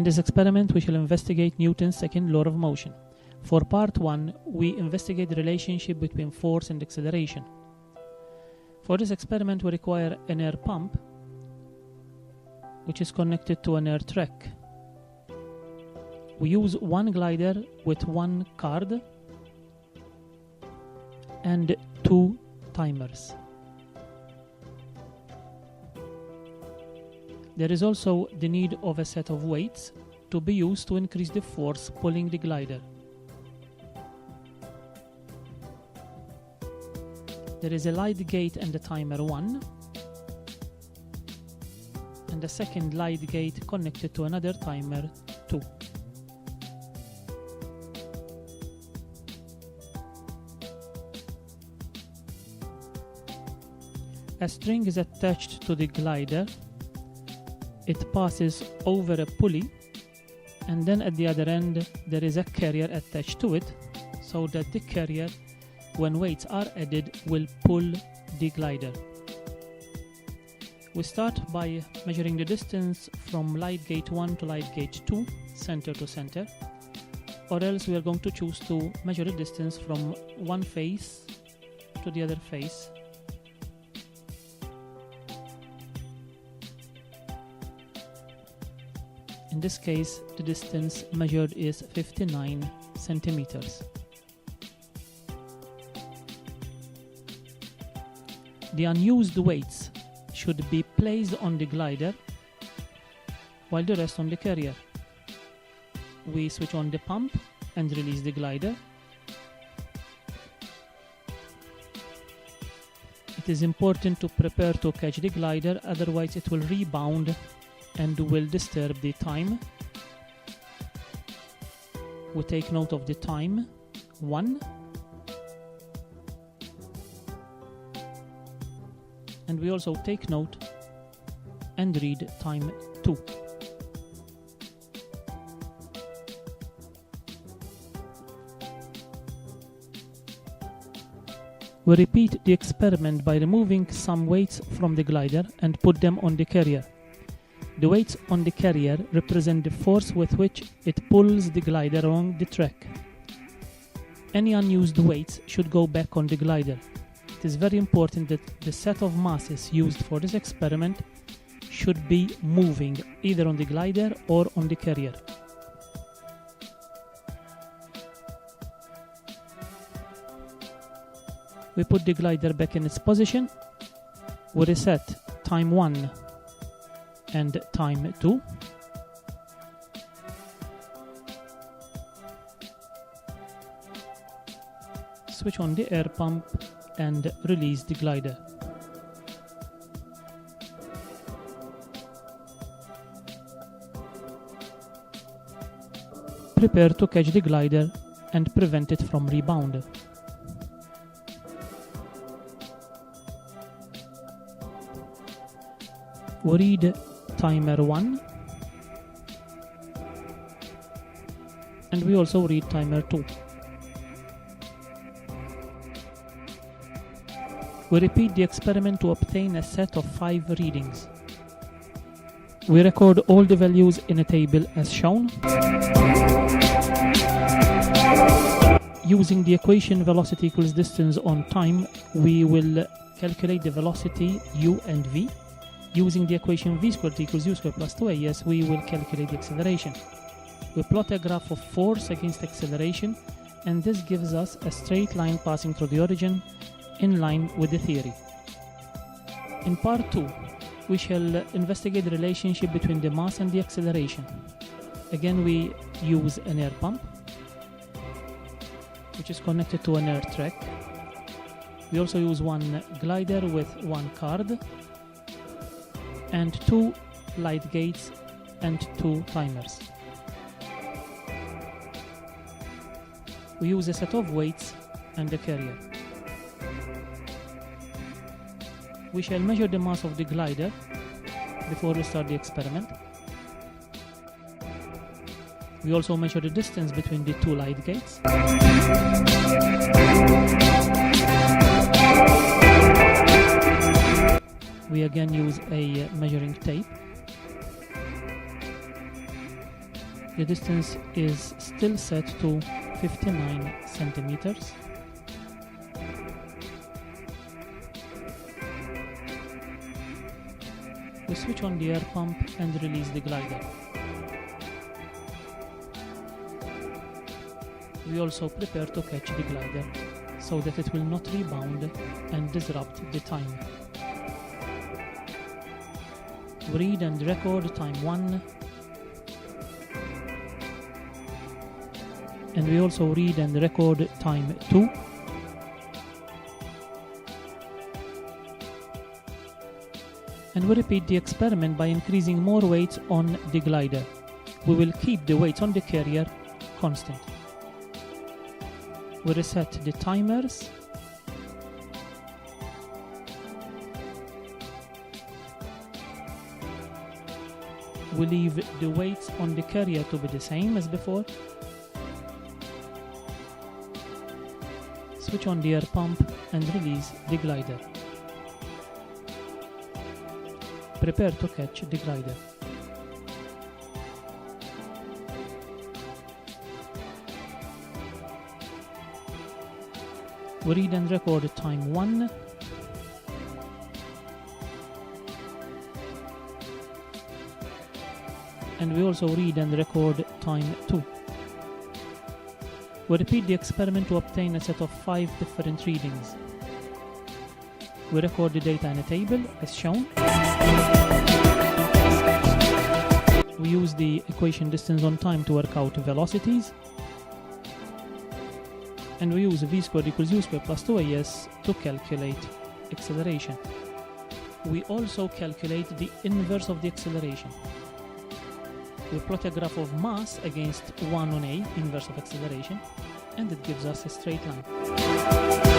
In this experiment, we shall investigate Newton's second law of motion. For part 1, we investigate the relationship between force and acceleration. For this experiment, we require an air pump, which is connected to an air track. We use one glider with one card and 2 timers. There is also the need of a set of weights to be used to increase the force pulling the glider. There is a light gate and a timer 1, and a second light gate connected to another timer 2. A string is attached to the glider. It passes over a pulley, and then at the other end there is a carrier attached to it, so that the carrier, when weights are added, will pull the glider. We start by measuring the distance from light gate 1 to light gate 2, center to center, or else we are going to choose to measure the distance from one face to the other face. In this case, the distance measured is 59 centimeters. The unused weights should be placed on the glider, while the rest on the carrier. We switch on the pump and release the glider. It is important to prepare to catch the glider, otherwise it will rebound and will disturb the time. We take note of the time 1, and we also take note and read time 2. We repeat the experiment by removing some weights from the glider and put them on the carrier. The weights on the carrier represent the force with which it pulls the glider along the track. Any unused weights should go back on the glider. It is very important that the set of masses used for this experiment should be moving either on the glider or on the carrier. We put the glider back in its position. We reset time 1 and time 2. Switch on the air pump and release the glider. Prepare to catch the glider and prevent it from rebound. We read timer 1, and we also read timer 2. We repeat the experiment to obtain a set of 5 readings. We record all the values in a table as shown. Using the equation velocity equals distance on time, we will calculate the velocity u and v. Using the equation v squared equals u squared plus 2as, we will calculate the acceleration. We plot a graph of force against acceleration, and this gives us a straight line passing through the origin in line with the theory. In part 2, we shall investigate the relationship between the mass and the acceleration. Again, we use an air pump, which is connected to an air track. We also use one glider with one card, and 2 light gates and 2 timers. We use a set of weights and a carrier. We shall measure the mass of the glider before we start the experiment. We also measure the distance between the 2 light gates. We again use a measuring tape. The distance is still set to 59 centimeters. We switch on the air pump and release the glider. We also prepare to catch the glider so that it will not rebound and disrupt the time. We read and record time 1, and we also read and record time 2. And we repeat the experiment by increasing more weights on the glider. We will keep the weights on the carrier constant. We reset the timers. We leave the weights on the carrier to be the same as before. Switch on the air pump and release the glider. Prepare to catch the glider. We read and record time 1. And we also read and record time 2. We repeat the experiment to obtain a set of 5 different readings. We record the data in a table as shown. We use the equation distance on time to work out velocities. And we use v squared equals u squared plus 2as to calculate acceleration. We also calculate the inverse of the acceleration. We plot a graph of mass against 1 on a, inverse of acceleration, and it gives us a straight line.